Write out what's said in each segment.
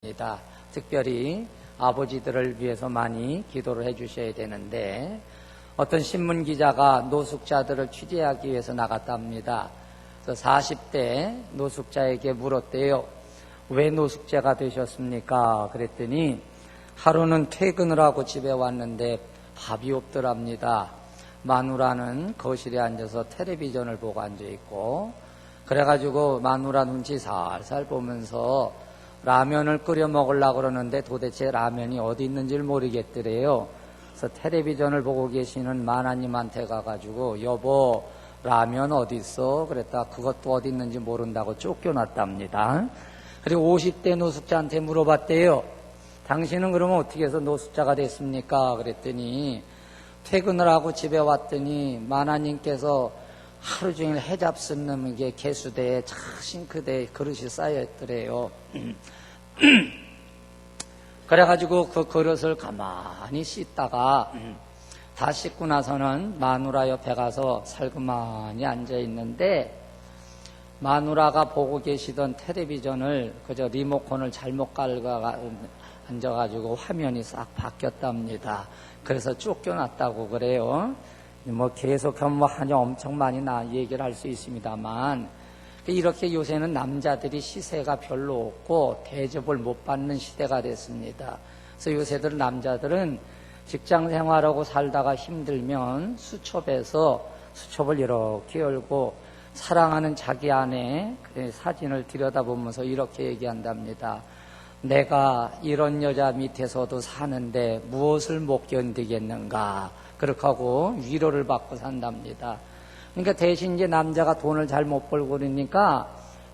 입니다. 특별히 아버지들을 위해서 많이 기도를 해주셔야 되는데, 어떤 신문 기자가 노숙자들을 취재하기 위해서 나갔답니다. 그래서 40대 노숙자에게 물었대요. 왜 노숙자가 되셨습니까? 그랬더니 하루는 퇴근을 하고 집에 왔는데 밥이 없더랍니다. 마누라는 거실에 앉아서 텔레비전을 보고 앉아있고, 그래가지고 마누라 눈치 살살 보면서 라면을 끓여 먹으려고 그러는데 도대체 라면이 어디 있는지를 모르겠더래요. 그래서 텔레비전을 보고 계시는 마나님한테 가가지고 여보 라면 어디 있어? 그랬다. 그것도 어디 있는지 모른다고 쫓겨났답니다. 그리고 50대 노숙자한테 물어봤대요. 당신은 그러면 어떻게 해서 노숙자가 됐습니까? 그랬더니 퇴근을 하고 집에 왔더니 마나님께서 하루 종일 해잡슨 놈에게 개수대에 싱크대에 그릇이 쌓여있더래요. 그래가지고 그 그릇을 가만히 씻다가 다 씻고 나서는 마누라 옆에 가서 살그만히 앉아있는데, 마누라가 보고 계시던 텔레비전을 그저 리모컨을 잘못 갈가 앉아가지고 화면이 싹 바뀌었답니다. 그래서 쫓겨났다고 그래요. 뭐 계속하면 한여 엄청 많이 얘기를 할 수 있습니다만, 이렇게 요새는 남자들이 시세가 별로 없고 대접을 못 받는 시대가 됐습니다. 그래서 요새들 남자들은 직장 생활하고 살다가 힘들면 수첩에서 수첩을 이렇게 열고 사랑하는 자기 아내 사진을 들여다보면서 이렇게 얘기한답니다. 내가 이런 여자 밑에서도 사는데 무엇을 못 견디겠는가. 그렇게 하고 위로를 받고 산답니다. 그러니까 대신 이제 남자가 돈을 잘 못 벌고 그러니까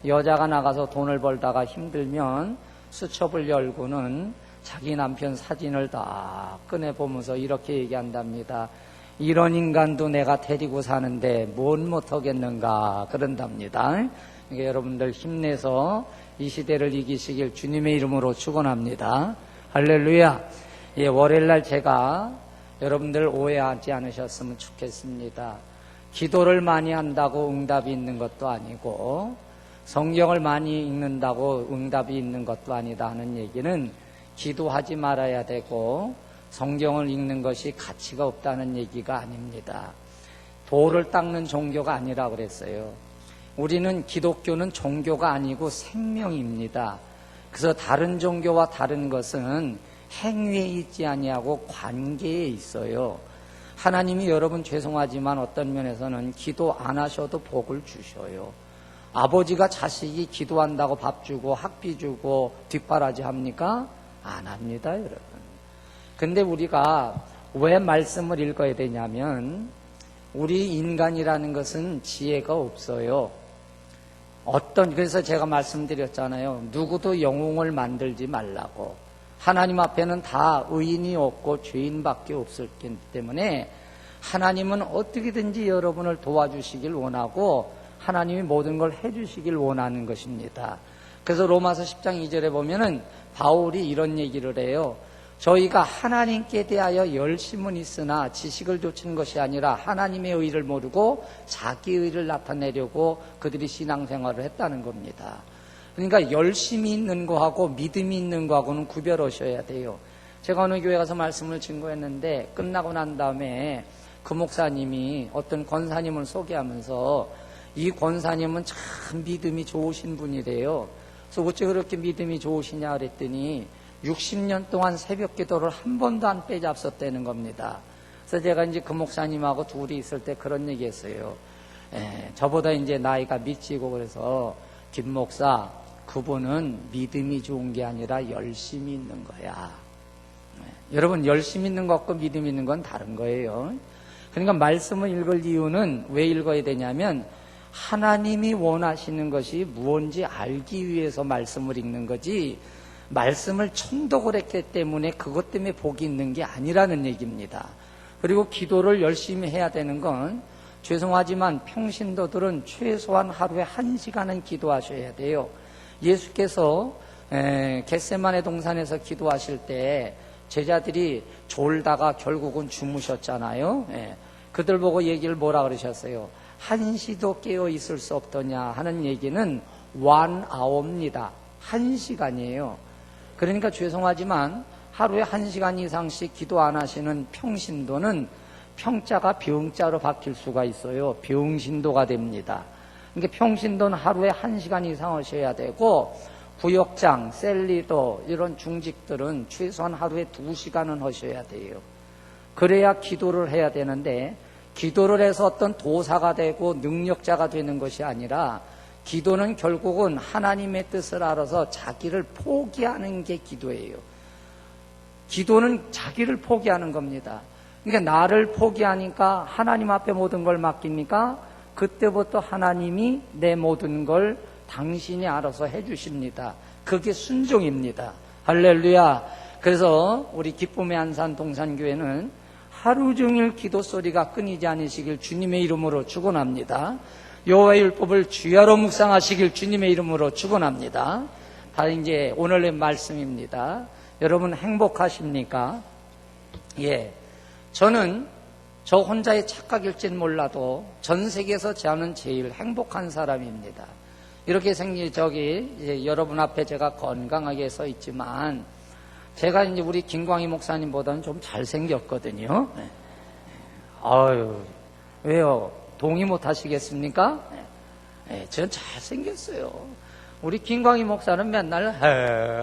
여자가 나가서 돈을 벌다가 힘들면 수첩을 열고는 자기 남편 사진을 다 꺼내보면서 이렇게 얘기한답니다. 이런 인간도 내가 데리고 사는데 뭔 못하겠는가 그런답니다. 그러니까 여러분들 힘내서 이 시대를 이기시길 주님의 이름으로 축원합니다. 할렐루야. 예, 월요일날 제가 여러분들 오해하지 않으셨으면 좋겠습니다. 기도를 많이 한다고 응답이 있는 것도 아니고 성경을 많이 읽는다고 응답이 있는 것도 아니다 하는 얘기는 기도하지 말아야 되고 성경을 읽는 것이 가치가 없다는 얘기가 아닙니다. 돌을 닦는 종교가 아니라고 그랬어요. 우리는 기독교는 종교가 아니고 생명입니다. 그래서 다른 종교와 다른 것은 행위에 있지 아니하고 관계에 있어요. 하나님이 여러분 죄송하지만 어떤 면에서는 기도 안 하셔도 복을 주셔요. 아버지가 자식이 기도한다고 밥 주고 학비 주고 뒷바라지 합니까? 안 합니다, 여러분. 근데 우리가 왜 말씀을 읽어야 되냐면 우리 인간이라는 것은 지혜가 없어요. 그래서 제가 말씀드렸잖아요. 누구도 영웅을 만들지 말라고. 하나님 앞에는 다 의인이 없고 죄인밖에 없었기 때문에 하나님은 어떻게든지 여러분을 도와주시길 원하고 하나님이 모든 걸 해주시길 원하는 것입니다. 그래서 로마서 10장 2절에 보면은 바울이 이런 얘기를 해요. 저희가 하나님께 대하여 열심은 있으나 지식을 좇는 것이 아니라 하나님의 의를 모르고 자기 의를 나타내려고 그들이 신앙생활을 했다는 겁니다. 그러니까 열심히 있는 거하고 믿음이 있는 거하고는 구별하셔야 돼요. 제가 어느 교회 가서 말씀을 증거했는데 끝나고 난 다음에 그 목사님이 어떤 권사님을 소개하면서 이 권사님은 참 믿음이 좋으신 분이래요. 그래서 어째 그렇게 믿음이 좋으시냐 그랬더니 60년 동안 새벽 기도를 한 번도 안 빼잡섰다는 겁니다. 그래서 제가 이제 그 목사님하고 둘이 있을 때 그런 얘기 했어요. 저보다 이제 나이가 미치고 그래서 김 목사, 그분은 믿음이 좋은 게 아니라 열심히 있는 거야. 여러분, 열심히 있는 것과 믿음 있는 건 다른 거예요. 그러니까 말씀을 읽을 이유는 왜 읽어야 되냐면 하나님이 원하시는 것이 무엇인지 알기 위해서 말씀을 읽는 거지, 말씀을 청독을 했기 때문에 그것 때문에 복이 있는 게 아니라는 얘기입니다. 그리고 기도를 열심히 해야 되는 건 죄송하지만 평신도들은 최소한 하루에 1시간은 기도하셔야 돼요. 예수께서 겟세마네 동산에서 기도하실 때 제자들이 졸다가 결국은 주무셨잖아요. 그들 보고 얘기를 뭐라 그러셨어요? 한시도 깨어 있을 수 없더냐 하는 얘기는 1 hour입니다. 1시간이에요. 그러니까 죄송하지만 하루에 1시간 이상씩 기도 안 하시는 평신도는 평자가 병자로 바뀔 수가 있어요. 병신도가 됩니다. 그러니까 평신도는 하루에 1시간 이상 하셔야 되고, 부역장, 셀리더 이런 중직들은 최소한 하루에 2시간은 하셔야 돼요. 그래야 기도를 해야 되는데, 기도를 해서 어떤 도사가 되고 능력자가 되는 것이 아니라, 기도는 결국은 하나님의 뜻을 알아서 자기를 포기하는 게 기도예요. 기도는 자기를 포기하는 겁니다. 그러니까 나를 포기하니까 하나님 앞에 모든 걸 맡깁니까? 그때부터 하나님이 내 모든 걸 당신이 알아서 해주십니다. 그게 순종입니다. 할렐루야. 그래서 우리 기쁨의 안산 동산교회는 하루 종일 기도 소리가 끊이지 않으시길 주님의 이름으로 축원합니다. 여호와의 율법을 주야로 묵상하시길 주님의 이름으로 축원합니다. 다 이제 오늘의 말씀입니다. 여러분 행복하십니까? 예. 저는 저 혼자의 착각일지는 몰라도 전 세계에서 저는 제일 행복한 사람입니다. 이렇게 여러분 앞에 제가 건강하게 서 있지만, 제가 이제 우리 김광희 목사님보다는 좀 잘생겼거든요. 아유, 왜요? 동의 못 하시겠습니까? 전 잘생겼어요. 우리 김광희 목사는 맨날,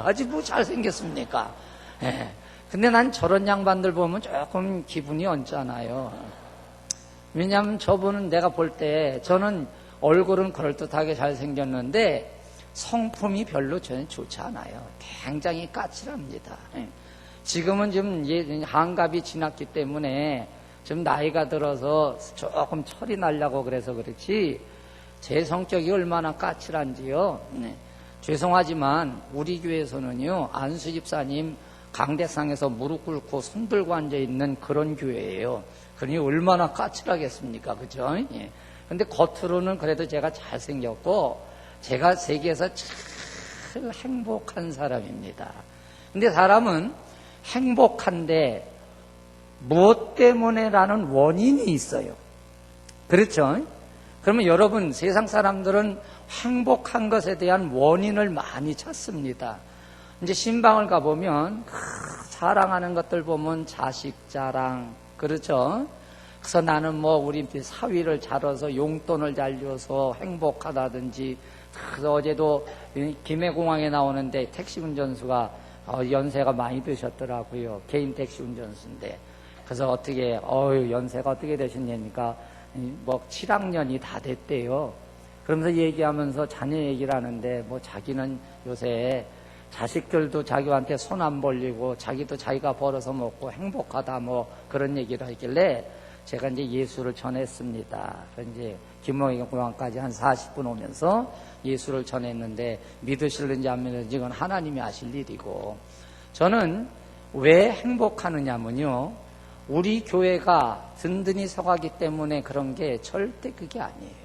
아직 뭐 잘생겼습니까? 근데 난 저런 양반들 보면 조금 기분이 언짢아요. 왜냐하면 저분은 내가 볼 때, 저는 얼굴은 그럴듯하게 잘생겼는데 성품이 별로 저는 좋지 않아요. 굉장히 까칠합니다. 지금은 좀 한갑이 지났기 때문에 좀 나이가 들어서 조금 철이 나려고 그래서 그렇지, 제 성격이 얼마나 까칠한지요. 죄송하지만 우리 교회에서는요, 안수 집사님 강대상에서 무릎 꿇고 손 들고 앉아있는 그런 교회예요. 그러니 얼마나 까칠하겠습니까? 그죠? 예. 근데 겉으로는 그래도 제가 잘생겼고, 제가 세계에서 제일 행복한 사람입니다. 근데 사람은 행복한데 무엇 때문에라는 원인이 있어요. 그렇죠? 그러면 여러분, 세상 사람들은 행복한 것에 대한 원인을 많이 찾습니다. 이제 신방을 가보면 자랑하는 것들 보면 자식 자랑, 그렇죠? 그래서 나는 뭐 우리 사위를 잘 얻어서 용돈을 잘 줘서 행복하다든지. 그래서 어제도 김해공항에 나오는데 택시 운전수가 연세가 많이 드셨더라고요. 개인 택시 운전수인데. 그래서 어떻게 연세가 어떻게 되셨냐니까 뭐 7학년이 다 됐대요. 그러면서 얘기하면서 자녀 얘기를 하는데, 뭐 자기는 요새 자식들도 자기한테 손 안 벌리고 자기도 자기가 벌어서 먹고 행복하다, 뭐 그런 얘기를 하길래 제가 이제 예수를 전했습니다. 이제 김해공항까지 한 40분 오면서 예수를 전했는데, 믿으실는지 안 믿는지 이건 하나님이 아실 일이고, 저는 왜 행복하느냐면요, 우리 교회가 든든히 서가기 때문에 그런 게 절대 그게 아니에요.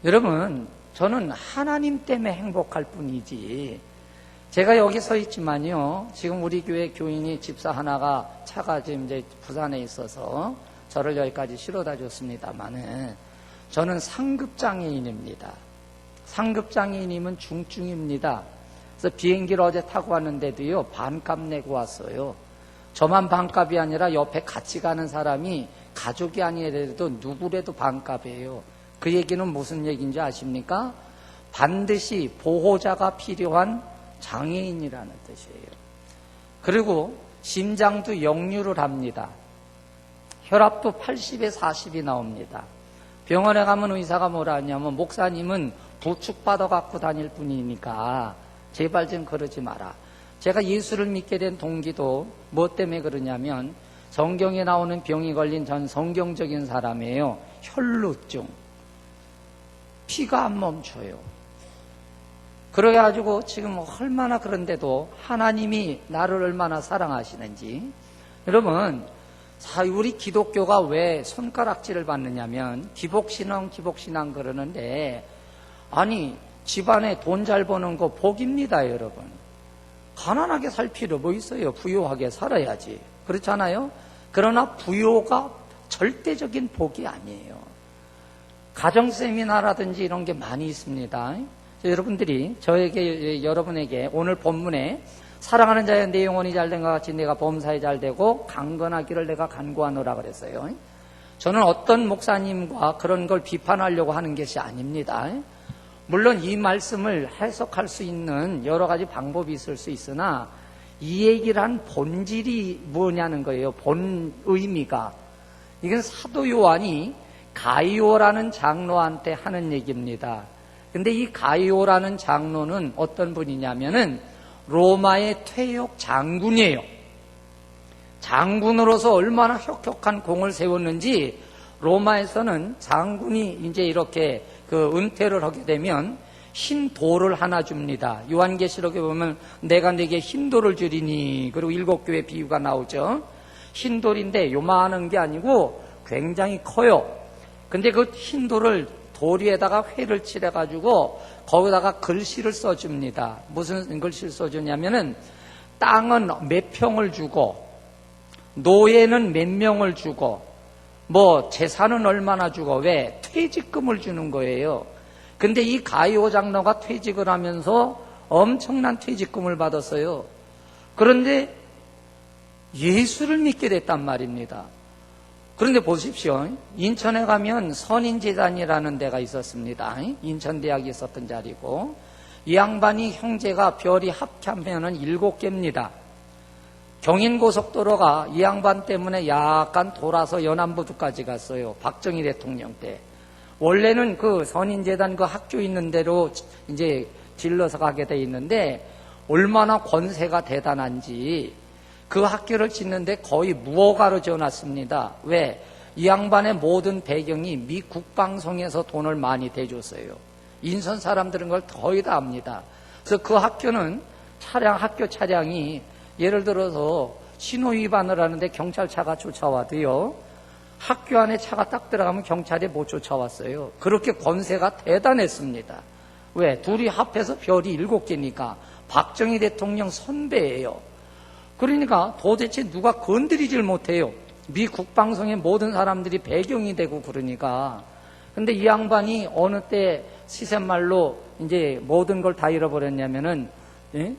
여러분, 저는 하나님 때문에 행복할 뿐이지, 제가 여기 서 있지만요, 지금 우리 교회 교인이 집사 하나가 차가 지금 이제 부산에 있어서 저를 여기까지 실어다 줬습니다만은, 저는 상급장애인입니다. 상급장애인이면 중증입니다. 그래서 비행기를 어제 타고 왔는데도요, 반값 내고 왔어요. 저만 반값이 아니라 옆에 같이 가는 사람이 가족이 아니라도 누구라도 반값이에요. 그 얘기는 무슨 얘기인지 아십니까? 반드시 보호자가 필요한 장애인이라는 뜻이에요. 그리고 심장도 역류를 합니다. 혈압도 80에 40이 나옵니다. 병원에 가면 의사가 뭐라 하냐면, 목사님은 부축받아 갖고 다닐 뿐이니까 제발 좀 그러지 마라. 제가 예수를 믿게 된 동기도 뭐 때문에 그러냐면, 성경에 나오는 병이 걸린 전 성경적인 사람이에요. 혈루증. 피가 안 멈춰요. 그래가지고 지금 얼마나, 그런데도 하나님이 나를 얼마나 사랑하시는지. 여러분, 우리 기독교가 왜 손가락질을 받느냐면, 기복신앙 그러는데, 아니 집안에 돈 잘 버는 거 복입니다. 여러분, 가난하게 살 필요 뭐 있어요? 부유하게 살아야지. 그렇잖아요? 그러나 부유가 절대적인 복이 아니에요. 가정 세미나라든지 이런 게 많이 있습니다. 여러분들이 여러분에게 오늘 본문에 사랑하는 자여 내 영혼이 잘된 것 같이 내가 범사에 잘되고 강건하기를 내가 간구하노라 그랬어요. 저는 어떤 목사님과 그런 걸 비판하려고 하는 것이 아닙니다. 물론 이 말씀을 해석할 수 있는 여러 가지 방법이 있을 수 있으나 이 얘기를 한 본질이 뭐냐는 거예요. 본 의미가. 이건 사도 요한이 가이오라는 장로한테 하는 얘기입니다. 근데 이 가이오라는 장로는 어떤 분이냐면은 로마의 퇴역 장군이에요. 장군으로서 얼마나 혁혁한 공을 세웠는지 로마에서는 장군이 이제 이렇게 은퇴를 하게 되면 흰 돌을 하나 줍니다. 요한계시록에 보면 내가 네게 흰 돌을 주리니, 그리고 7교회 비유가 나오죠. 흰 돌인데 요만한 게 아니고 굉장히 커요. 근데 그 흰 돌을 돌 위에다가 회를 칠해가지고 거기다가 글씨를 써줍니다. 무슨 글씨를 써주냐면은 땅은 몇 평을 주고 노예는 몇 명을 주고 뭐 재산은 얼마나 주고, 왜? 퇴직금을 주는 거예요. 근데 이 가이오 장로가 퇴직을 하면서 엄청난 퇴직금을 받았어요. 그런데 예수를 믿게 됐단 말입니다. 그런데 보십시오. 인천에 가면 선인재단이라는 데가 있었습니다. 인천대학이 있었던 자리고, 이 양반이 형제가 별이 합하면은 7개입니다. 경인고속도로가 이 양반 때문에 약간 돌아서 연안부두까지 갔어요. 박정희 대통령 때. 원래는 그 선인재단 그 학교 있는 대로 이제 질러서 가게 돼 있는데 얼마나 권세가 대단한지 그 학교를 짓는데 거의 무허가로 지어놨습니다. 왜? 이 양반의 모든 배경이 미 국방성에서 돈을 많이 대줬어요. 인천 사람들은 그걸 거의 다 압니다. 그래서 그 학교는 학교 차량이 예를 들어서 신호 위반을 하는데 경찰차가 쫓아와도요, 학교 안에 차가 딱 들어가면 경찰이 못 쫓아왔어요. 그렇게 권세가 대단했습니다. 왜? 둘이 합해서 별이 7개니까 박정희 대통령 선배예요. 그러니까 도대체 누가 건드리질 못해요. 미 국방성의 모든 사람들이 배경이 되고 그러니까. 근데 이 양반이 어느 때 시샘말로 이제 모든 걸 다 잃어버렸냐면은,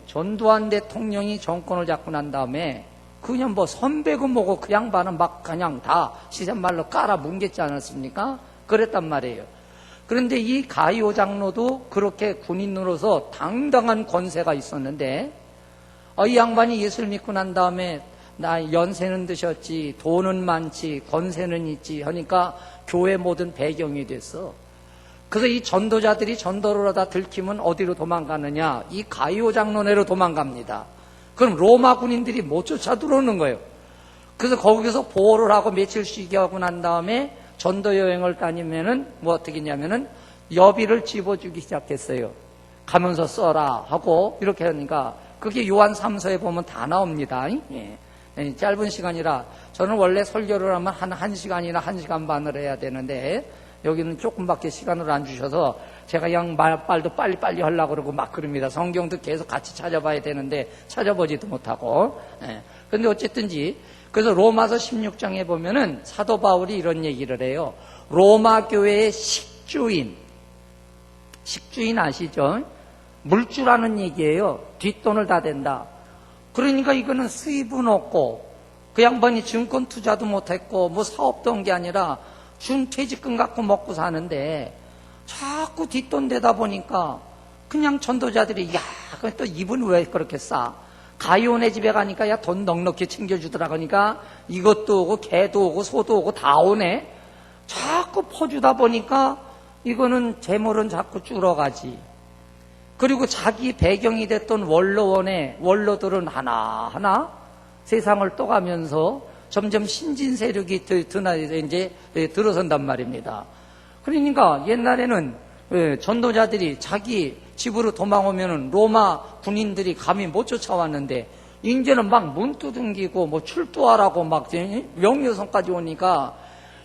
전두환 대통령이 정권을 잡고 난 다음에 그냥 뭐 선배고 뭐고 그 양반은 막 그냥 다 시샘말로 깔아 뭉갰지 않았습니까? 그랬단 말이에요. 그런데 이 가이오 장로도 그렇게 군인으로서 당당한 권세가 있었는데, 이 양반이 예수를 믿고 난 다음에 나 연세는 드셨지, 돈은 많지, 권세는 있지 하니까 교회 모든 배경이 됐어. 그래서 이 전도자들이 전도를 하다 들키면 어디로 도망가느냐? 이 가이오 장로네로 도망갑니다. 그럼 로마 군인들이 못 쫓아 들어오는 거예요. 그래서 거기서 보호를 하고 며칠 쉬게 하고 난 다음에 전도 여행을 다니면은 뭐 어떻게 했냐면은 여비를 집어주기 시작했어요. 가면서 써라 하고 이렇게 하니까 그게 요한 3서에 보면 다 나옵니다. 예. 짧은 시간이라 저는 원래 설교를 하면 한 1시간이나 1시간 반을 해야 되는데 여기는 조금밖에 시간을 안 주셔서 제가 그냥 말도 빨리빨리 하려고 그러고 막 그럽니다. 성경도 계속 같이 찾아봐야 되는데 찾아보지도 못하고. 그런데 어쨌든지 그래서 로마서 16장에 보면은 사도 바울이 이런 얘기를 해요. 로마 교회의 식주인 아시죠? 물주라는 얘기예요. 뒷돈을 다 댄다. 그러니까 이거는 수입은 없고 그 양반이 증권 투자도 못했고 뭐 사업도 한 게 아니라 준 퇴직금 갖고 먹고 사는데 자꾸 뒷돈 대다 보니까 그냥 전도자들이 야, 또 이분 왜 그렇게 싸? 가이오네 집에 가니까 야 돈 넉넉히 챙겨주더라 그러니까 이것도 오고 개도 오고 소도 오고 다 오네. 자꾸 퍼주다 보니까 이거는 재물은 자꾸 줄어가지. 그리고 자기 배경이 됐던 원로들은 하나하나 세상을 떠가면서 점점 신진 세력이 이제 들어선단 말입니다. 그러니까 옛날에는 전도자들이 자기 집으로 도망오면은 로마 군인들이 감히 못 쫓아왔는데 이제는 막 문 두둥기고 뭐 출두하라고 막 명령성까지 오니까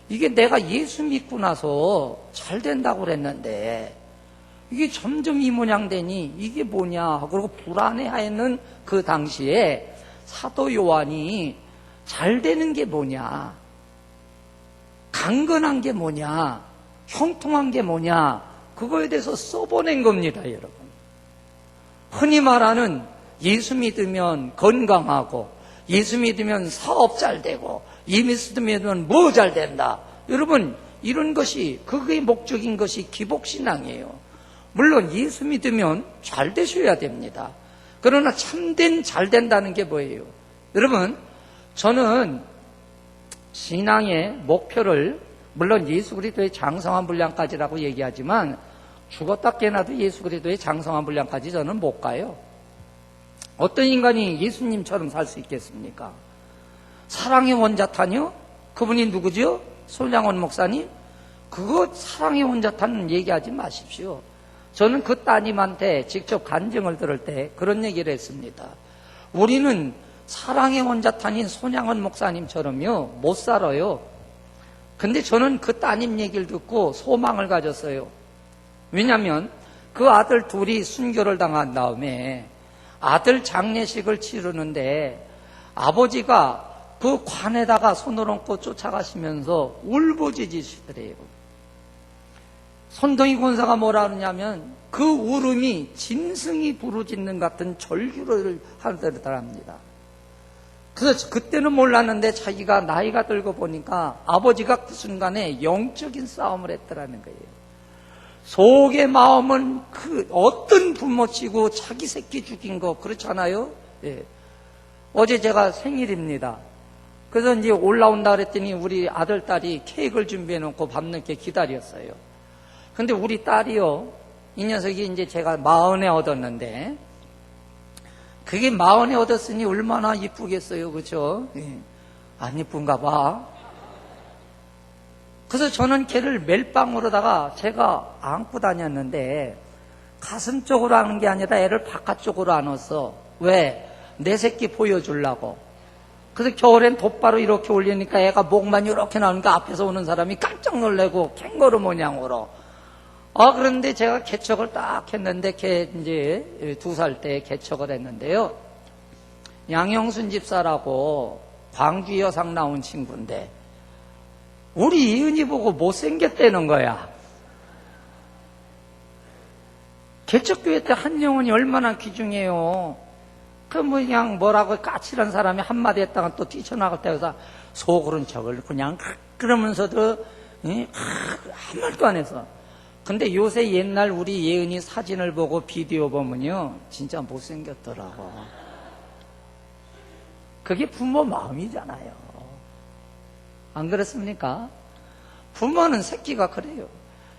이게 내가 예수 믿고 나서 잘 된다고 그랬는데 이게 점점 이 모양 되니 이게 뭐냐 그러고 불안해하는 그 당시에 사도 요한이 잘 되는 게 뭐냐, 강건한 게 뭐냐, 형통한 게 뭐냐 그거에 대해서 써보낸 겁니다, 여러분. 흔히 말하는 예수 믿으면 건강하고, 예수 믿으면 사업 잘 되고, 예수 믿으면 뭐 잘 된다. 여러분, 이런 것이, 그게 목적인 것이 기복신앙이에요. 물론 예수 믿으면 잘 되셔야 됩니다. 그러나 참된 잘 된다는 게 뭐예요? 여러분, 저는 신앙의 목표를 물론 예수 그리스도의 장성한 분량까지라고 얘기하지만 죽었다 깨어나도 예수 그리스도의 장성한 분량까지 저는 못 가요. 어떤 인간이 예수님처럼 살 수 있겠습니까? 사랑의 원자탄이요? 그분이 누구죠? 손양원 목사님? 그거 사랑의 원자탄 얘기하지 마십시오. 저는 그 따님한테 직접 간증을 들을 때 그런 얘기를 했습니다. 우리는 사랑의 원자탄인 손양원 목사님처럼요 못 살아요. 근데 저는 그 따님 얘기를 듣고 소망을 가졌어요. 왜냐하면 그 아들 둘이 순교를 당한 다음에 아들 장례식을 치르는데 아버지가 그 관에다가 손을 얹고 쫓아가시면서 울부짖으시더래요. 손동희 권사가 뭐라 그러냐면 그 울음이 짐승이 부르짖는 같은 절규를 하더랍니다. 그래서 그때는 몰랐는데 자기가 나이가 들고 보니까 아버지가 그 순간에 영적인 싸움을 했더라는 거예요. 속의 마음은 그 어떤 부모치고 자기 새끼 죽인 거 그렇잖아요. 예. 어제 제가 생일입니다. 그래서 이제 올라온다 그랬더니 우리 아들 딸이 케이크를 준비해 놓고 밤늦게 기다렸어요. 근데 우리 딸이요, 이 녀석이 이제 제가 40에 얻었는데 그게 40에 얻었으니 얼마나 이쁘겠어요, 그렇죠? 예. 안 이쁜가 봐. 그래서 저는 걔를 멜빵으로다가 제가 안고 다녔는데 가슴 쪽으로 하는 게 아니라 애를 바깥쪽으로 안았어. 왜? 내 새끼 보여주려고. 그래서 겨울엔 돗바로 이렇게 올리니까 애가 목만 이렇게 나오니까 앞에서 오는 사람이 깜짝 놀래고 캥거루 모양으로. 그런데 제가 개척을 딱 했는데 걔 이제 2살 때 개척을 했는데요. 양영순 집사라고 광주 여상 나온 친구인데 우리 이은이 보고 못생겼다는 거야. 개척교회 때 한 영혼이 얼마나 귀중해요. 그 그냥 뭐라고 까칠한 사람이 한마디 했다가 또 뛰쳐나갈 때여서 속으로는 저걸 그냥 그러면서도 아무 말도 안 해서. 근데 요새 옛날 우리 예은이 사진을 보고 비디오 보면요 진짜 못생겼더라고. 그게 부모 마음이잖아요. 안 그렇습니까? 부모는 새끼가 그래요.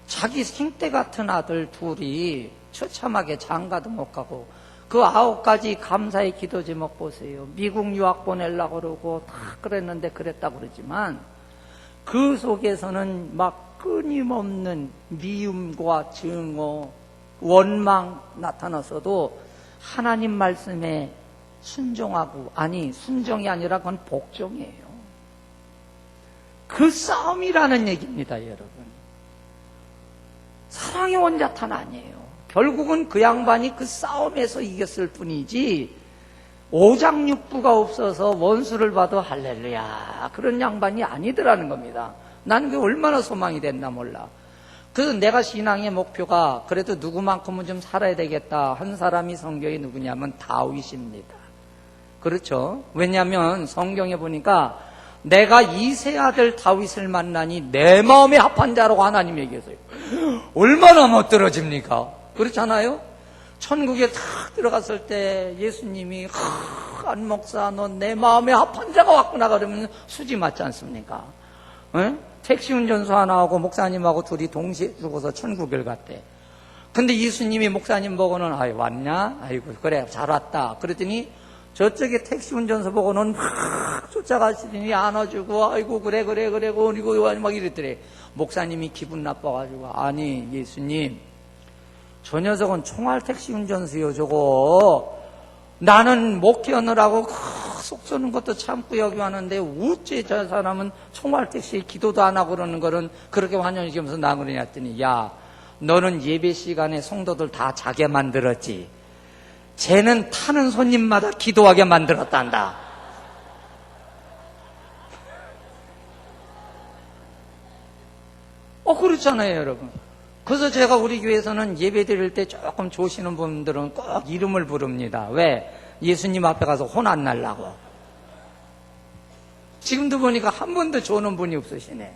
자기 생떼 같은 아들 둘이 처참하게 장가도 못 가고 그 9가지 감사의 기도 제목 보세요. 미국 유학 보내려고 그러고 다 그랬는데 그랬다고 그러지만 그 속에서는 막 끊임없는 미움과 증오, 원망 나타났어도 하나님 말씀에 순종하고, 아니 순종이 아니라 그건 복종이에요. 그 싸움이라는 얘기입니다, 여러분. 사랑의 원자탄 아니에요. 결국은 그 양반이 그 싸움에서 이겼을 뿐이지 오장육부가 없어서 원수를 봐도 할렐루야 그런 양반이 아니더라는 겁니다. 나는 그게 얼마나 소망이 됐나 몰라. 그래서 내가 신앙의 목표가 그래도 누구만큼은 좀 살아야 되겠다 한 사람이 성경에 누구냐면 다윗입니다. 그렇죠? 왜냐하면 성경에 보니까 내가 이세 아들 다윗을 만나니 내 마음에 합한 자라고 하나님이 얘기했어요. 얼마나 멋들어집니까? 그렇잖아요? 천국에 탁 들어갔을 때 예수님이 안 목사 너 내 마음에 합한 자가 왔구나 그러면 수지 맞지 않습니까? 에? 택시 운전수 하나하고 목사님하고 둘이 동시에 죽어서 천국을 갔대. 근데 예수님이 목사님 보고는 아이 왔냐? 아이고 그래 잘 왔다. 그랬더니 저쪽에 택시 운전수 보고는 막 쫓아가시더니 안아주고 아이고 그래 그리고 막 이랬더래. 목사님이 기분 나빠가지고 아니 예수님 저 녀석은 총알 택시 운전수요 저거. 나는 목회하느라고 속 쏘는 것도 참고 여기 왔는데 어째 저 사람은 총알 택시에 기도도 안 하고 그러는 거는 그렇게 환영시키면서 나 그러냐 했더니 야 너는 예배 시간에 성도들 다 자게 만들었지. 쟤는 타는 손님마다 기도하게 만들었단다. 그렇잖아요 여러분. 그래서 제가 우리 교회에서는 예배 드릴 때 조금 조시는 분들은 꼭 이름을 부릅니다. 왜? 예수님 앞에 가서 혼 안 날라고. 지금도 보니까 한 번도 조는 분이 없으시네.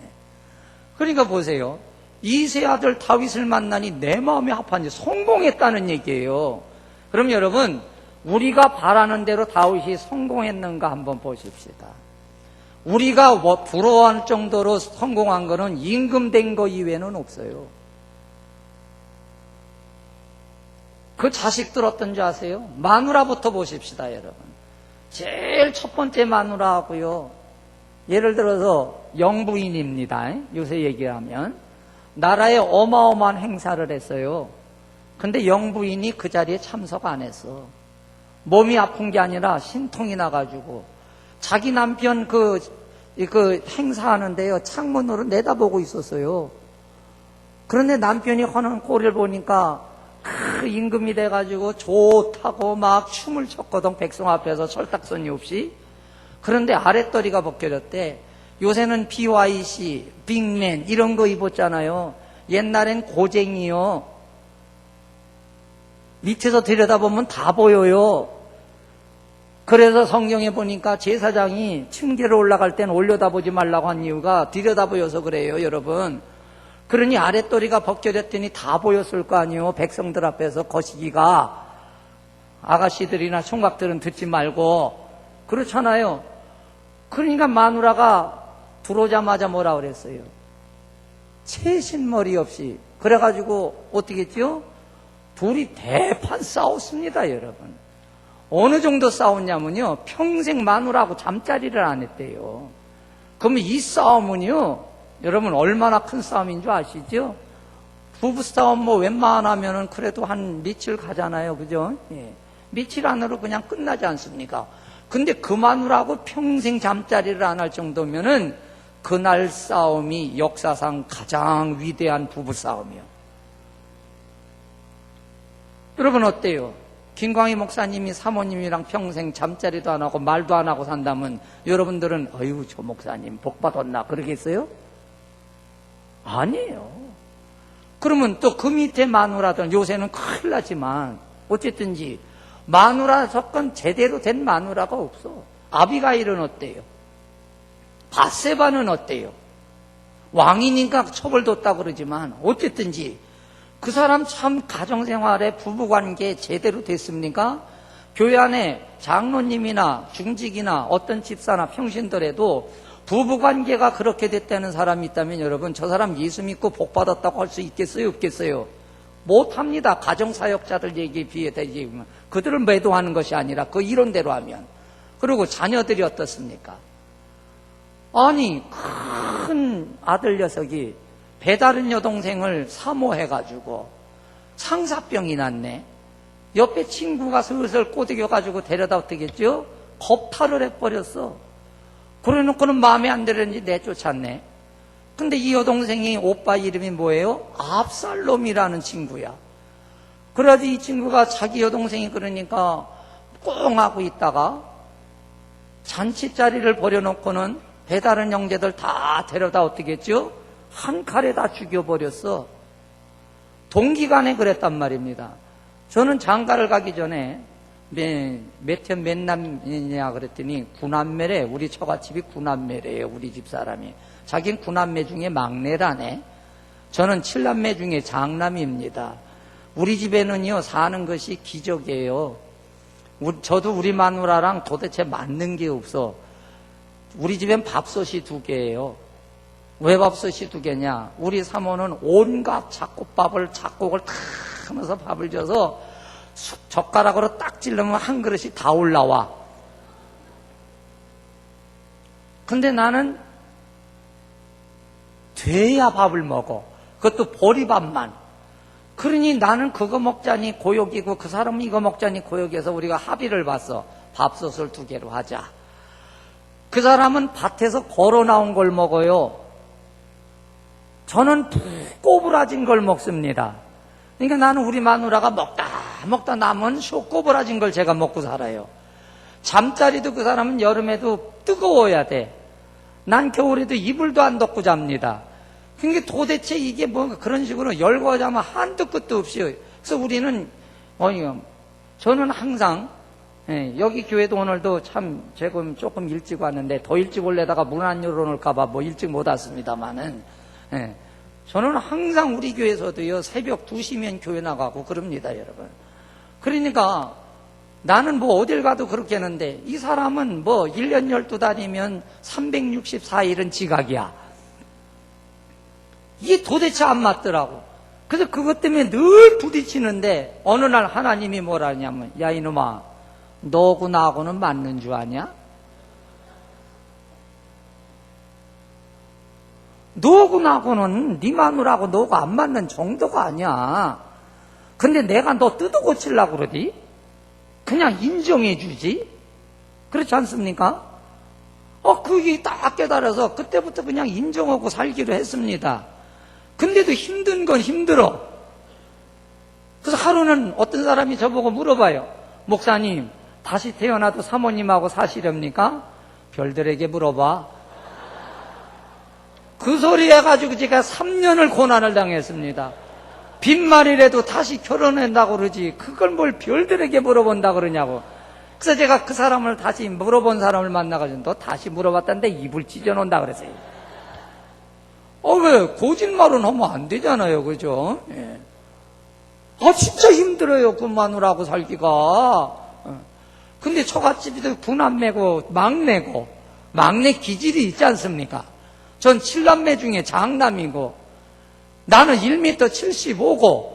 그러니까 보세요. 이세 아들 다윗을 만나니 내 마음이 합한지 성공했다는 얘기예요. 그럼 여러분, 우리가 바라는 대로 다윗이 성공했는가 한번 보십시다. 우리가 부러워할 정도로 성공한 거는 임금된 거 이외에는 없어요. 그 자식들 어떤지 아세요? 마누라부터 보십시다, 여러분. 제일 첫 번째 마누라하고요. 예를 들어서 영부인입니다. 요새 얘기하면. 나라에 어마어마한 행사를 했어요. 근데 영부인이 그 자리에 참석 안 했어. 몸이 아픈 게 아니라 신통이 나가지고 자기 남편 그 행사하는데요. 창문으로 내다보고 있었어요. 그런데 남편이 하는 꼴을 보니까 그 임금이 돼가지고 좋다고 막 춤을 췄거든. 백성 앞에서 철딱서니 없이. 그런데 아랫도리가 벗겨졌대. 요새는 BYC, 빅맨 이런 거 입었잖아요. 옛날엔 고쟁이요. 밑에서 들여다보면 다 보여요. 그래서 성경에 보니까 제사장이 층계로 올라갈 땐 올려다보지 말라고 한 이유가 들여다보여서 그래요, 여러분. 그러니 아랫도리가 벗겨졌더니 다 보였을 거 아니에요. 백성들 앞에서 거시기가. 아가씨들이나 총각들은 듣지 말고. 그렇잖아요. 그러니까 마누라가 들어오자마자 뭐라 그랬어요? 채신머리 없이. 그래가지고 어떻게 했죠? 둘이 대판 싸웠습니다, 여러분. 어느 정도 싸웠냐면요, 평생 마누라하고 잠자리를 안 했대요. 그러면 이 싸움은요, 여러분 얼마나 큰 싸움인 줄 아시죠? 부부싸움 뭐 웬만하면은 그래도 한 며칠 가잖아요, 그죠? 예. 며칠 안으로 그냥 끝나지 않습니까? 근데 그 마누라하고 평생 잠자리를 안 할 정도면은 그날 싸움이 역사상 가장 위대한 부부싸움이요. 여러분 어때요? 김광희 목사님이 사모님이랑 평생 잠자리도 안 하고 말도 안 하고 산다면 여러분들은 어휴 저 목사님 복 받았나 그러겠어요? 아니에요. 그러면 또 그 밑에 마누라들 요새는 큰일 나지만 어쨌든지 마누라 조건 제대로 된 마누라가 없어. 아비가일은 어때요? 밧세바는 어때요? 왕이니까 처벌뒀다고 그러지만 어쨌든지 그 사람 참 가정생활에 부부관계 제대로 됐습니까? 교회 안에 장로님이나 중직이나 어떤 집사나 평신들에도 부부관계가 그렇게 됐다는 사람이 있다면 여러분 저 사람 예수 믿고 복 받았다고 할 수 있겠어요? 없겠어요? 못합니다. 가정사역자들 얘기에 비해 대지면 그들을 매도하는 것이 아니라 그 이론대로 하면. 그리고 자녀들이 어떻습니까? 아니 큰 아들 녀석이 배다른 여동생을 사모해가지고 창사병이 났네. 옆에 친구가 슬슬 꼬드겨가지고 데려다 어떻게 했죠? 겁탈을 해버렸어. 그래놓고는 마음에 안 들었는지 내쫓았네. 근데 이 여동생이 오빠 이름이 뭐예요? 압살롬이라는 친구야. 그래가지고 이 친구가 자기 여동생이 그러니까 꽁 하고 있다가 잔치자리를 벌여놓고는 배다른 형제들 다 데려다 어떻게 했죠? 한 칼에 다 죽여버렸어. 동기간에 그랬단 말입니다. 저는 장가를 가기 전에 몇 남이냐 그랬더니 구남매래. 우리 처갓집이 구남매래요. 우리 집사람이. 자긴 구남매 중에 막내라네. 저는 7남매 중에 장남입니다. 우리 집에는요 사는 것이 기적이에요. 저도 우리 마누라랑 도대체 맞는 게 없어. 우리 집엔 밥솥이 2개예요. 왜 밥솥이 2개냐? 우리 사모는 온갖 잡곡밥을 작곡을 다 하면서 밥을 줘서 젓가락으로 딱 찔르면 한 그릇이 다 올라와. 근데 나는 돼야 밥을 먹어. 그것도 보리밥만. 그러니 나는 그거 먹자니 고역이고 그 사람은 이거 먹자니 고역해서 우리가 합의를 봤어. 밥솥을 2개로 하자. 그 사람은 밭에서 걸어 나온 걸 먹어요. 저는 꼬부라진 걸 먹습니다. 그러니까 나는 우리 마누라가 먹다 남은 꼬부라진 걸 제가 먹고 살아요. 잠자리도 그 사람은 여름에도 뜨거워야 돼. 난 겨울에도 이불도 안 덮고 잡니다. 그러니까 도대체 이게 뭔가 그런 식으로 열고 하자면 한도 끝도 없이. 그래서 우리는, 저는 항상, 여기 교회도 오늘도 참, 제가 조금 일찍 왔는데, 더 일찍 올래다가 문 안 열어놓을까봐 뭐 일찍 못 왔습니다만은, 저는 항상 우리 교회에서도요, 새벽 2시면 교회 나가고 그럽니다, 여러분. 그러니까, 나는 뭐 어딜 가도 그렇게 하는데, 이 사람은 뭐 1년 12달이면 364일은 지각이야. 이게 도대체 안 맞더라고. 그래서 그것 때문에 늘 부딪히는데 어느 날 하나님이 뭐라 하냐면, 야 이놈아, 너하고 나하고는 맞는 줄 아냐? 너하고 나하고는 네 마누라하고 너하고 안 맞는 정도가 아니야. 근데 내가 너 뜯어 고치려고 그러지? 그냥 인정해 주지? 그렇지 않습니까? 그게 딱 깨달아서 그때부터 그냥 인정하고 살기로 했습니다. 근데도 힘든 건 힘들어. 그래서 하루는 어떤 사람이 저보고 물어봐요. 목사님, 다시 태어나도 사모님하고 사시렵니까? 별들에게 물어봐. 그 소리 해가지고 제가 3년을 고난을 당했습니다. 빈말이라도 다시 결혼한다고 그러지, 그걸 뭘 별들에게 물어본다 그러냐고. 그래서 제가 그 사람을 다시 물어본 사람을 만나가지고, 너 다시 물어봤다는데 입을 찢어놓는다 그랬어요. 왜? 거짓말은 하면 안 되잖아요. 그죠? 예. 진짜 힘들어요. 그 마누라하고 살기가. 근데 처갓집이도 구남매고 막내고, 막내 기질이 있지 않습니까? 전 7남매 중에 장남이고, 나는 1m 75고,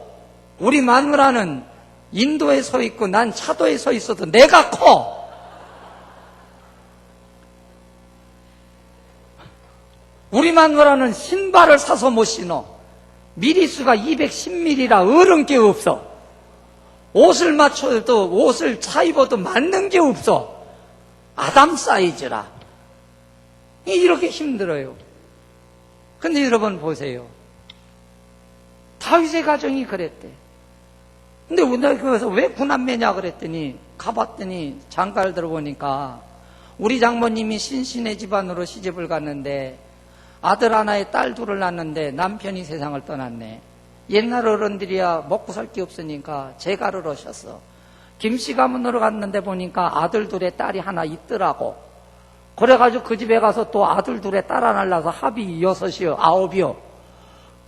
우리 마누라는 인도에 서 있고, 난 차도에 서 있어도 내가 커! 우리 마누라는 신발을 사서 못 신어. 미리수가 210mm라 어른 게 없어. 옷을 맞춰도, 옷을 차 입어도 맞는 게 없어. 아담 사이즈라. 이렇게 힘들어요. 근데 여러분 보세요. 다윗의 가정이 그랬대. 근데 우리가 그래서 왜 구남매냐 그랬더니, 가봤더니 장가를 들어보니까 우리 장모님이 신신의 집안으로 시집을 갔는데 아들 하나에 딸 둘을 낳았는데 남편이 세상을 떠났네. 옛날 어른들이야 먹고 살 게 없으니까 재가를 하셨어. 김씨 가문으로 갔는데 보니까 아들 둘에 딸이 하나 있더라고. 그래가지고 그 집에 가서 또 아들 둘에 딸 하나 낳아서 합이 6이요 9이요.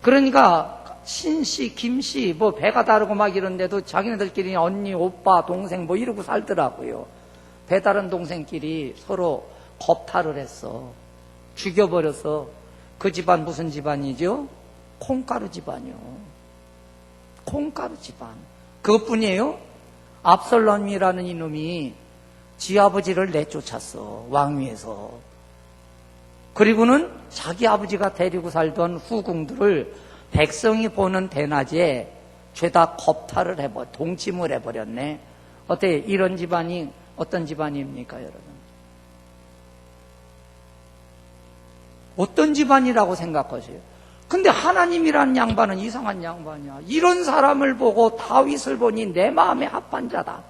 그러니까 신씨 김씨 뭐 배가 다르고 막 이런데도 자기네들끼리 언니 오빠 동생 뭐 이러고 살더라고요. 배다른 동생끼리 서로 겁탈을 했어. 죽여버려서. 그 집안 무슨 집안이죠? 콩가루 집안이요. 콩가루 집안. 그것뿐이에요? 압살롬이라는 이놈이 지 아버지를 내쫓았어. 왕위에서. 그리고는 자기 아버지가 데리고 살던 후궁들을 백성이 보는 대낮에 죄다 겁탈을 동침을 해버렸네. 어때? 이런 집안이 어떤 집안입니까, 여러분? 어떤 집안이라고 생각하세요? 근데 하나님이라는 양반은 이상한 양반이야. 이런 사람을 보고 다윗을 보니 내 마음에 합한 자다.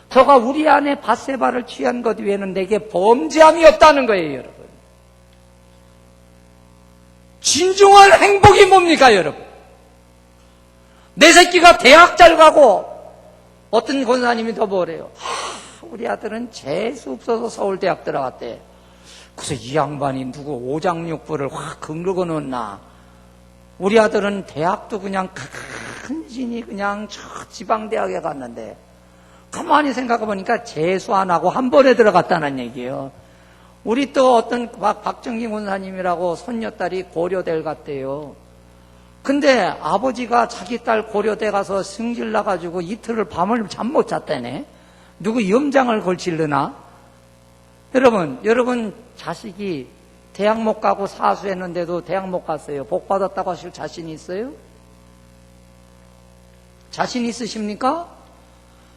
저가 우리 아내 밧세바를 취한 것 외에는 내게 범죄함이 없다는 거예요, 여러분. 진정한 행복이 뭡니까, 여러분? 내 새끼가 대학 잘 가고, 어떤 권사님이 더 뭐래요? 우리 아들은 재수 없어서 서울대학 들어갔대. 그래서 이 양반이 누구 오장육부를 확 긁어 놓나. 우리 아들은 대학도 그냥 큰 진이 그냥 저 지방대학에 갔는데, 가만히 생각해 보니까 재수 안 하고 한 번에 들어갔다는 얘기예요. 우리 또 어떤 박정기 권사님이라고 손녀딸이 고려대를 갔대요. 근데 아버지가 자기 딸 고려대 가서 승질 나가지고 이틀을 밤을 잠 못 잤다네. 누구 염장을 걸치려나? 여러분 자식이 대학 못 가고 사수했는데도 대학 못 갔어요. 복 받았다고 하실 자신 있어요? 자신 있으십니까?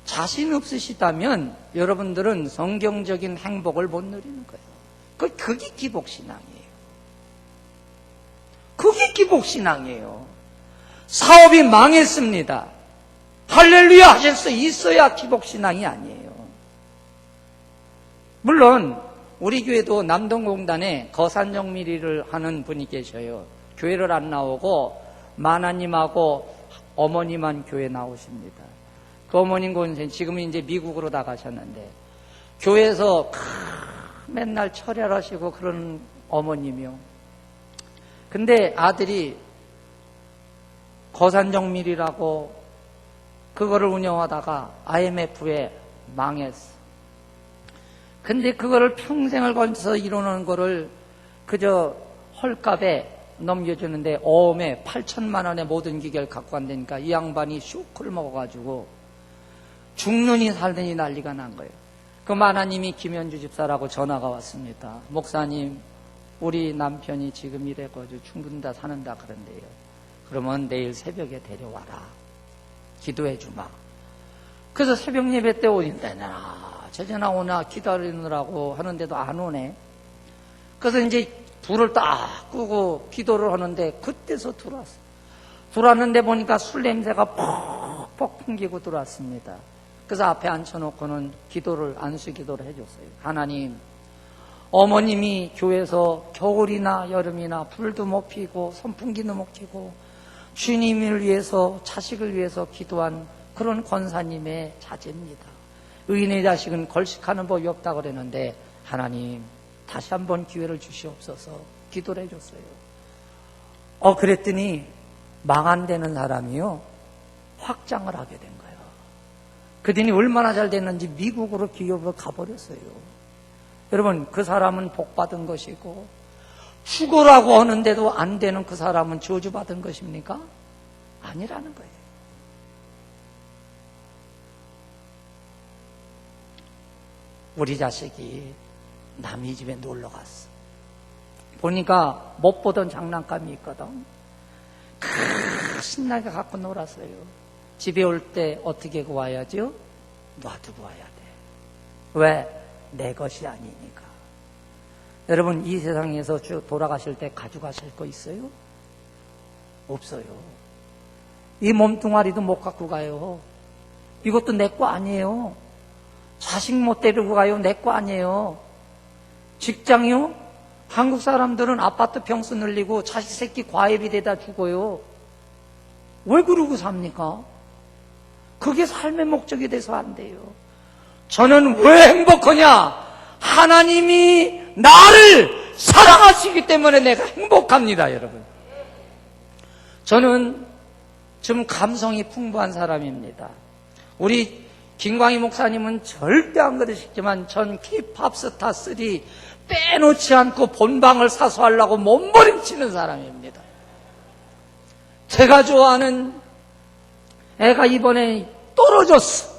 자신 없으시다면 여러분들은 성경적인 행복을 못 누리는 거예요. 그게 기복신앙이에요. 그게 기복신앙이에요. 사업이 망했습니다. 할렐루야 하실 수 있어야 기복신앙이 아니에요. 물론 우리 교회도 남동공단에 거산정미리를 하는 분이 계셔요. 교회를 안 나오고 마나님하고 어머니만 교회 나오십니다. 그 어머님 권생 지금은 이제 미국으로 나가셨는데 교회에서 맨날 철야하시고 그런 어머님이요. 근데 아들이 거산정밀이라고 그거를 운영하다가 IMF에 망했어. 근데 그거를 평생을 걸쳐서 이루는 거를 그저 헐값에 넘겨주는데 어음에 8천만 원의 모든 기계를 갖고 간다니까 이 양반이 쇼크를 먹어가지고 죽느니 살느니 난리가 난 거예요. 그 마나님이 김현주 집사라고 전화가 왔습니다. 목사님, 우리 남편이 지금 이래가지고 죽는다 사는다 그런데요. 그러면 내일 새벽에 데려와라. 기도해 주마. 그래서 새벽 예배 때 오신다냐. 제전화 오나 기다리느라고 하는데도 안 오네. 그래서 이제 불을 딱 끄고 기도를 하는데 그때서 들어왔어. 들어왔는데 보니까 술 냄새가 퍽퍽 풍기고 들어왔습니다. 그래서 앞에 앉혀놓고는 기도를, 안수 기도를 해줬어요. 하나님, 어머님이 교회에서 겨울이나 여름이나 불도 못 피고 선풍기도 못 켜고 주님을 위해서 자식을 위해서 기도한 그런 권사님의 자제입니다. 의인의 자식은 걸식하는 법이 없다고 그랬는데 하나님 다시 한번 기회를 주시옵소서 기도를 해줬어요. 그랬더니 망 안 되는 사람이요 확장을 하게 된 거예요. 그더니 얼마나 잘 됐는지 미국으로 기업을 가버렸어요. 여러분, 그 사람은 복받은 것이고 죽으라고 하는데도 안 되는 그 사람은 저주받은 것입니까? 아니라는 거예요. 우리 자식이 남의 집에 놀러 갔어. 보니까 못 보던 장난감이 있거든. 신나게 갖고 놀았어요. 집에 올 때 어떻게 와야죠? 놔두고 와야 돼. 왜? 내 것이 아니니까. 여러분, 이 세상에서 쭉 돌아가실 때 가져가실 거 있어요? 없어요. 이 몸뚱아리도 못 갖고 가요. 이것도 내 거 아니에요. 자식 못 데리고 가요. 내 거 아니에요. 직장이요? 한국 사람들은 아파트 평수 늘리고 자식 새끼 과외비 대다 주고요. 왜 그러고 삽니까? 그게 삶의 목적이 돼서 안 돼요. 저는 왜 행복하냐? 하나님이 나를 사랑하시기 때문에 내가 행복합니다, 여러분. 저는 좀 감성이 풍부한 사람입니다. 우리 김광희 목사님은 절대 안 그러시지만 전 K-팝 스타 3 빼놓지 않고 본방을 사수하려고 몸부림치는 사람입니다. 제가 좋아하는 애가 이번에 떨어졌어.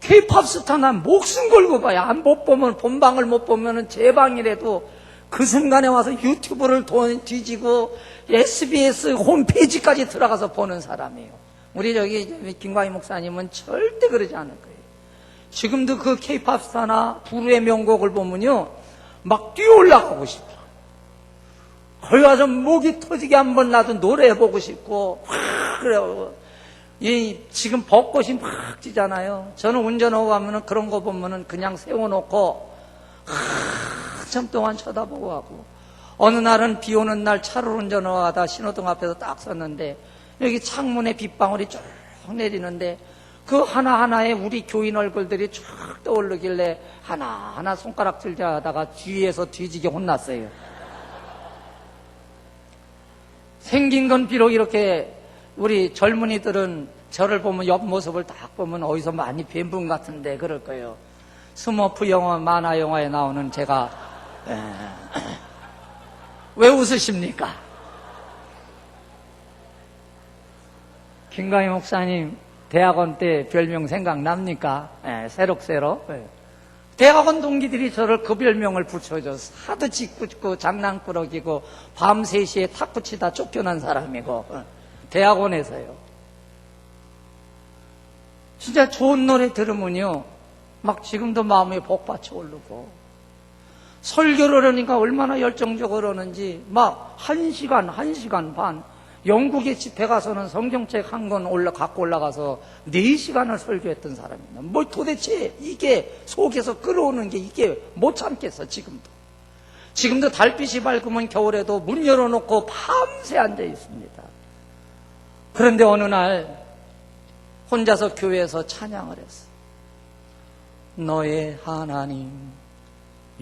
K-팝 스타 난 목숨 걸고 봐야 못 보면 본방을 못 보면은 제 방이라도 그 순간에 와서 유튜브를 뒤지고 SBS 홈페이지까지 들어가서 보는 사람이에요. 우리 저기 김광희 목사님은 절대 그러지 않을 거예요. 지금도 그 K-팝 스타나 부르의 명곡을 보면요 막 뛰어 올라가고 싶어. 거기 가서 목이 터지게 한번 나도 노래해보고 싶고 그래요. 지금 벚꽃이 막 지잖아요. 저는 운전하고 가면은 그런 거 보면은 그냥 세워놓고 한참 동안 쳐다보고 하고, 어느 날은 비 오는 날 차를 운전하다 신호등 앞에서 딱 섰는데 여기 창문에 빗방울이 쭉 내리는데 그 하나하나에 우리 교인 얼굴들이 쭉 떠오르길래 하나하나 손가락질 하다가 뒤에서 뒤지게 혼났어요. 생긴 건 비록 이렇게 우리 젊은이들은 저를 보면 옆모습을 딱 보면 어디서 많이 뵌 분 같은데 그럴 거예요. 스머프 영화, 만화 영화에 나오는 제가 왜 웃으십니까? 김광희 목사님 대학원 때 별명 생각납니까? 새록새록. 대학원 동기들이 저를 그 별명을 붙여줘서 하도 짓궂고 장난꾸러기고 밤 3시에 탁구 치다 쫓겨난 사람이고 대학원에서요. 진짜 좋은 노래 들으면요 막 지금도 마음에 복받쳐 오르고, 설교를 하니까 얼마나 열정적으로 하는지 막 1시간 반 영국에 집회 가서는 성경책 한 권 갖고 올라가서 4시간을 설교했던 사람입니다. 뭐 도대체 이게 속에서 끌어오는 게 이게 못 참겠어. 지금도 달빛이 밝으면 겨울에도 문 열어놓고 밤새 앉아 있습니다. 그런데 어느 날 혼자서 교회에서 찬양을 했어. 너의 하나님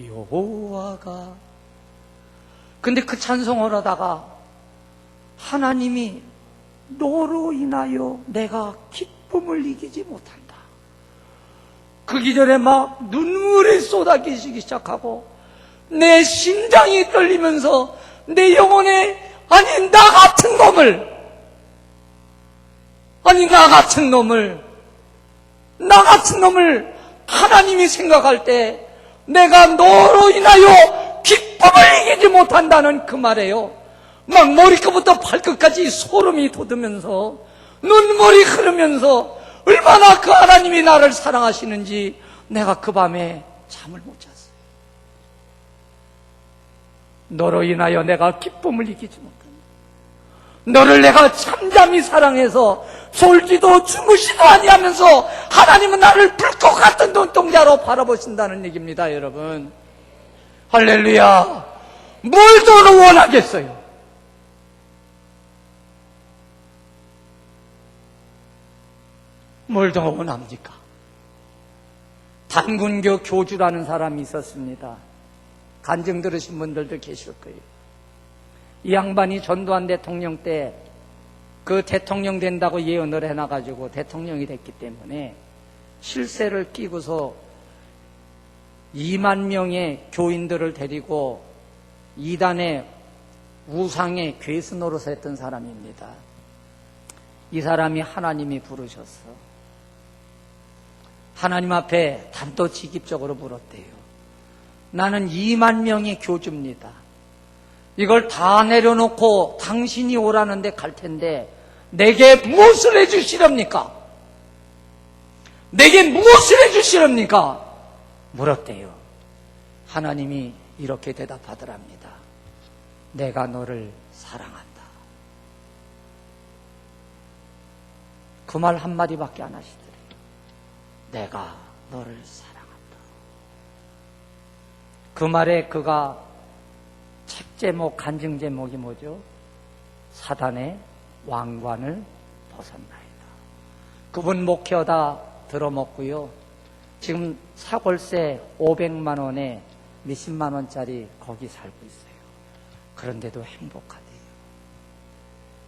여호와가. 근데 그 찬송을 하다가 하나님이 너로 인하여 내가 기쁨을 이기지 못한다. 그 기절에 막 눈물이 쏟아지기 시작하고 내 심장이 떨리면서 내 영혼에 아니 나 같은 놈을 하나님이 생각할 때 내가 너로 인하여 기쁨을 이기지 못한다는 그 말이에요. 막 머리끝부터 발끝까지 소름이 돋으면서 눈물이 흐르면서 얼마나 그 하나님이 나를 사랑하시는지 내가 그 밤에 잠을 못 잤어요. 너로 인하여 내가 기쁨을 이기지 못한다. 너를 내가 잠잠히 사랑해서 졸지도 주무시도 아니하면서 하나님은 나를 불꽃 같은 눈동자로 바라보신다는 얘기입니다, 여러분. 할렐루야. 뭘 더 원하겠어요? 뭘 더 원합니까? 단군교 교주라는 사람이 있었습니다. 간증 들으신 분들도 계실 거예요. 이 양반이 전두환 대통령 때 그 대통령 된다고 예언을 해놔가지고 대통령이 됐기 때문에 실세를 끼고서 2만 명의 교인들을 데리고 이단의 우상의 괴수 노릇을 했던 사람입니다. 이 사람이 하나님이 부르셨어. 하나님 앞에 단도직입적으로 물었대요. 나는 2만 명의 교주입니다. 이걸 다 내려놓고 당신이 오라는데 갈 텐데 내게 무엇을 해주시렵니까? 내게 무엇을 해주시렵니까? 물었대요. 하나님이 이렇게 대답하더랍니다. 내가 너를 사랑한다. 그 말 한마디밖에 안 하시더래요. 내가 너를 사랑한다. 그 말에 그가 책 제목, 간증 제목이 뭐죠? 사단의 왕관을 벗었나이다. 그분 목회하다 들어먹고요. 지금 사골세 500만 원에 몇십만 원짜리 거기 살고 있어요. 그런데도 행복하대요.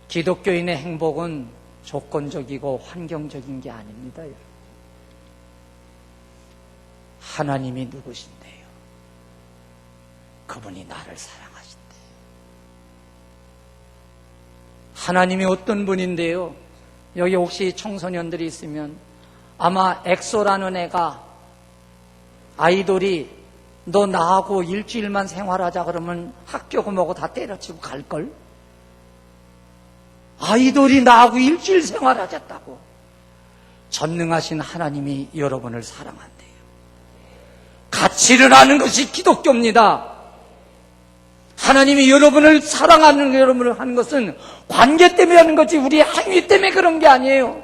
기독교인의 행복은 조건적이고 환경적인 게 아닙니다, 여러분. 하나님이 누구신데요? 그분이 나를 사랑하신대요. 하나님이 어떤 분인데요? 여기 혹시 청소년들이 있으면 아마 엑소라는 애가 아이돌이 너 나하고 일주일만 생활하자 그러면 학교고 뭐고 다 때려치고 갈걸? 아이돌이 나하고 일주일 생활하셨다고. 전능하신 하나님이 여러분을 사랑한대요. 가치를 아는 것이 기독교입니다. 하나님이 여러분을 사랑하는 여러분을 하는 것은 관계 때문에 하는 거지 우리 행위 때문에 그런 게 아니에요.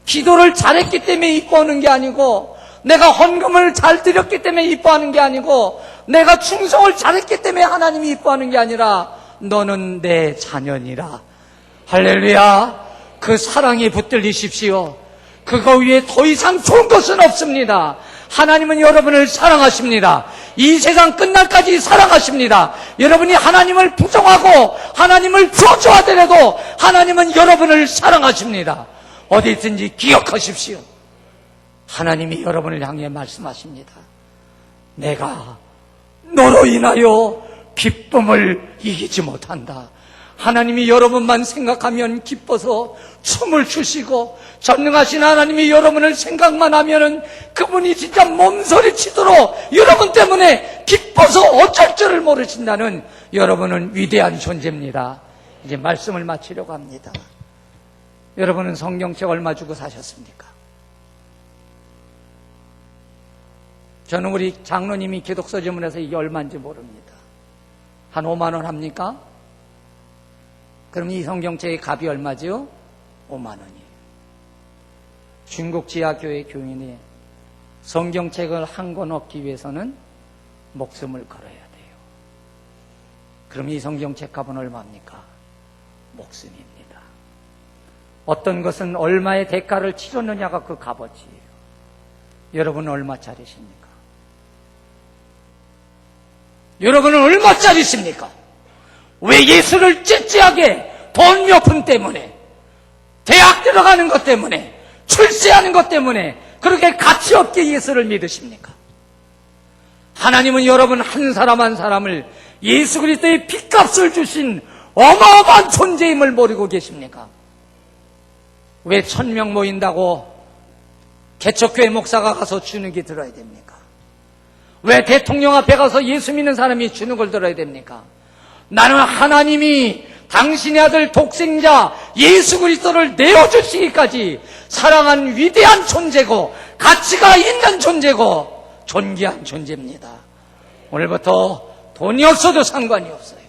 기도를 잘했기 때문에 이뻐하는 게 아니고 내가 헌금을 잘 드렸기 때문에 이뻐하는 게 아니고 내가 충성을 잘했기 때문에 하나님이 이뻐하는 게 아니라 너는 내 자녀니라. 할렐루야. 그 사랑에 붙들리십시오. 그거 위에 더 이상 좋은 것은 없습니다. 하나님은 여러분을 사랑하십니다. 이 세상 끝날까지 사랑하십니다. 여러분이 하나님을 부정하고 하나님을 저주하더라도 하나님은 여러분을 사랑하십니다. 어디 있든지 기억하십시오. 하나님이 여러분을 향해 말씀하십니다. 내가 너로 인하여 기쁨을 이기지 못한다. 하나님이 여러분만 생각하면 기뻐서 춤을 추시고 전능하신 하나님이 여러분을 생각만 하면은 그분이 진짜 몸서리 치도록 여러분 때문에 기뻐서 어쩔 줄을 모르신다는 여러분은 위대한 존재입니다. 이제 말씀을 마치려고 합니다. 여러분은 성경책 얼마 주고 사셨습니까? 저는 우리 장로님이 기독서점문에서 이게 얼마인지 모릅니다. 한 5만 원 합니까? 그럼 이 성경책의 값이 얼마죠? 5만 원이에요. 중국 지하교회 교인이 성경책을 한 권 얻기 위해서는 목숨을 걸어야 돼요. 그럼 이 성경책 값은 얼마입니까? 목숨입니다. 어떤 것은 얼마의 대가를 치렀느냐가 그 값어치예요. 여러분은 얼마짜리십니까? 여러분은 얼마짜리십니까? 왜 예수를 찌찌하게 돈 몇 푼 때문에, 대학 들어가는 것 때문에, 출세하는 것 때문에 그렇게 가치 없게 예수를 믿으십니까? 하나님은 여러분 한 사람 한 사람을 예수 그리스도의 핏값을 주신 어마어마한 존재임을 모르고 계십니까? 왜 1000명 모인다고 개척교회 목사가 가서 주는 게 들어야 됩니까? 왜 대통령 앞에 가서 예수 믿는 사람이 주는 걸 들어야 됩니까? 나는 하나님이 당신의 아들 독생자 예수 그리스도를 내어주시기까지 사랑한 위대한 존재고 가치가 있는 존재고 존귀한 존재입니다. 오늘부터 돈이 없어도 상관이 없어요.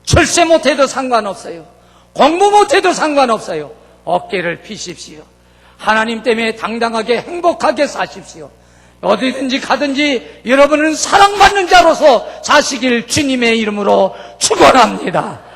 출세 못해도 상관없어요. 공부 못해도 상관없어요. 어깨를 피십시오. 하나님 때문에 당당하게 행복하게 사십시오. 어디든지 가든지 여러분은 사랑받는 자로서 사시길 주님의 이름으로 축원합니다.